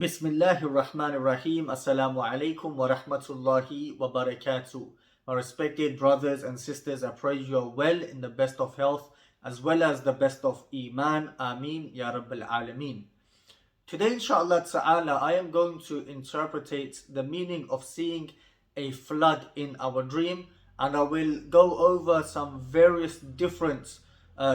Bismillahir Rahmanir Rahim. Assalamu alaikum wa rahmatullahi wa barakatuh. My respected brothers and sisters, I pray you are well in the best of health as well as the best of Iman. Ameen Ya Rabbil Alameen. Today, inshallah ta'ala, I am going to interpret the meaning of seeing a flood in our dream, and I will go over some various different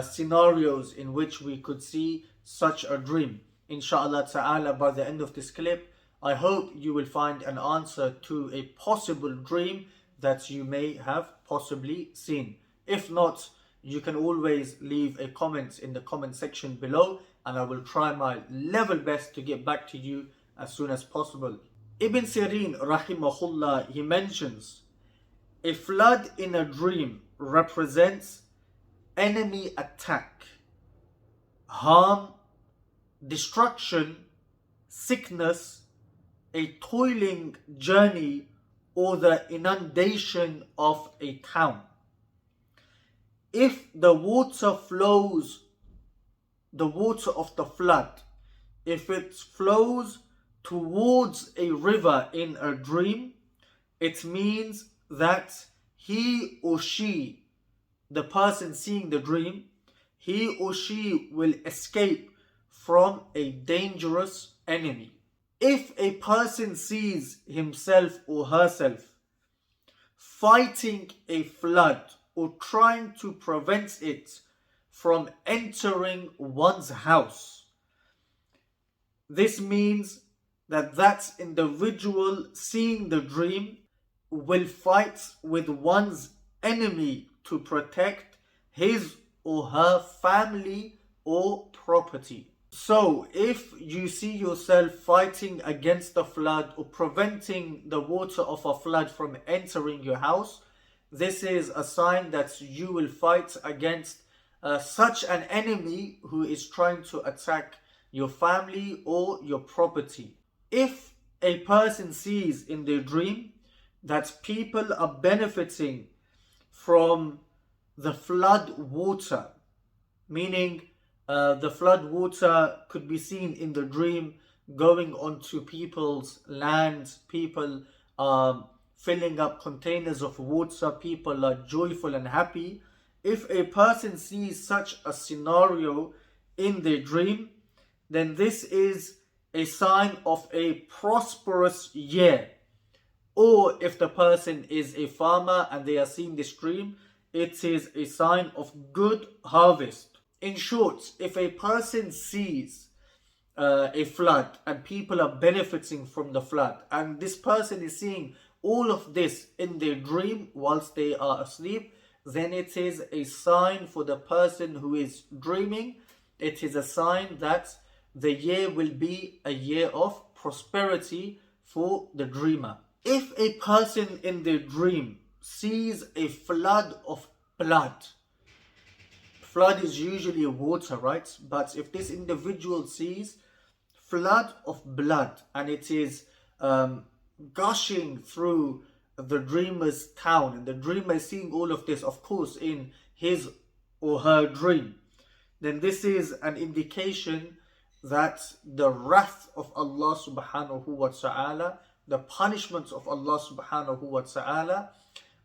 scenarios in which we could see such a dream. Inshallah ta'ala, by the end of this clip, I hope you will find an answer to a possible dream that you may have possibly seen. If not, you can always leave a comment in the comment section below, and I will try my level best to get back to you as soon as possible. Ibn Sirin rahimahullah, he mentions, a flood in a dream represents enemy attack, harm, destruction, sickness, a toiling journey, or the inundation of a town. If the water flows, the water of the flood, if it flows towards a river in a dream, it means that he or she, the person seeing the dream, he or she will escape from a dangerous enemy. If a person sees himself or herself fighting a flood or trying to prevent it from entering one's house, this means that that individual seeing the dream will fight with one's enemy to protect his or her family or property. So if you see yourself fighting against the flood or preventing the water of a flood from entering your house, this is a sign that you will fight against such an enemy who is trying to attack your family or your property. If a person sees in their dream that people are benefiting from the flood water, meaning the flood water could be seen in the dream going onto people's lands, people filling up containers of water, people are joyful and happy. If a person sees such a scenario in their dream, then this is a sign of a prosperous year. Or if the person is a farmer and they are seeing this dream, it is a sign of good harvest. In short, if a person sees a flood and people are benefiting from the flood, and this person is seeing all of this in their dream whilst they are asleep, then it is a sign for the person who is dreaming. It is a sign that the year will be a year of prosperity for the dreamer. If a person in their dream sees a flood of blood, flood is usually water, right? But if this individual sees flood of blood and it is gushing through the dreamer's town, and the dreamer is seeing all of this, of course, in his or her dream, then this is an indication that the wrath of Allah subhanahu wa ta'ala, the punishments of Allah subhanahu wa ta'ala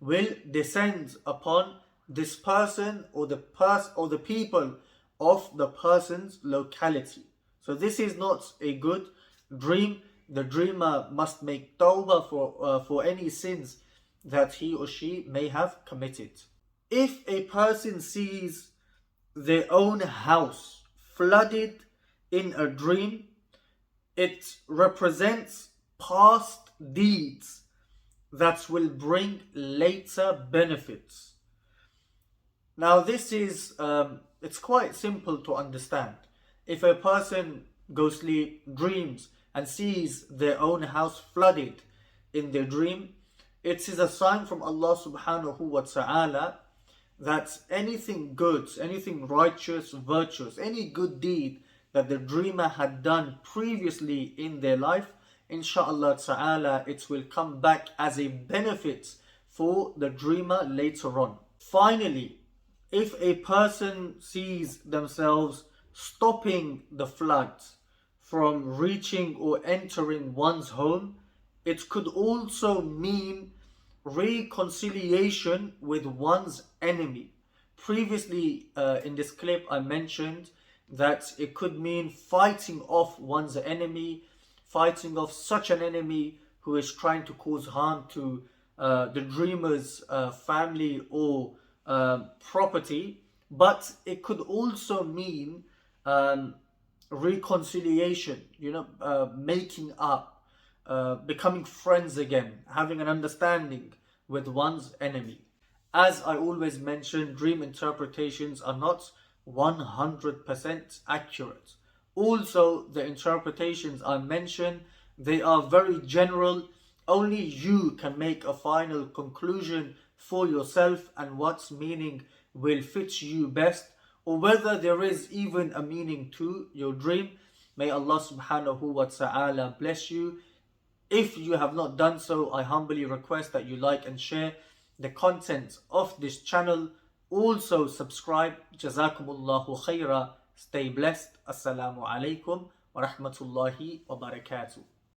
will descend upon this person or the people of the person's locality. So this is not a good dream. The dreamer must make tawbah for any sins that he or she may have committed. If a person sees their own house flooded in a dream, it represents past deeds that will bring later benefits. Now this is, it's quite simple to understand. If a person goes to sleep, dreams, and sees their own house flooded in their dream, it is a sign from Allah subhanahu wa ta'ala that anything good, anything righteous, virtuous, any good deed that the dreamer had done previously in their life, inshallah ta'ala, it will come back as a benefit for the dreamer later on. Finally, if a person sees themselves stopping the flood from reaching or entering one's home. It could also mean reconciliation with one's enemy. Previously, in this clip, I mentioned that it could mean fighting off one's enemy, fighting off such an enemy who is trying to cause harm to the dreamer's family or property. But it could also mean um, reconciliation, making up, becoming friends again, having an understanding with one's enemy. As I always mention, dream interpretations are not 100% accurate. Also, the interpretations I mention, they are very general. Only you can make a final conclusion for yourself and what's meaning will fit you best, or whether there is even a meaning to your dream. May Allah subhanahu wa ta'ala bless you. If you have not done so, I humbly request that you like and share the content of this channel. Also subscribe. Jazakumullahu khaira. Stay blessed. Assalamu alaikum wa rahmatullahi wa barakatuh.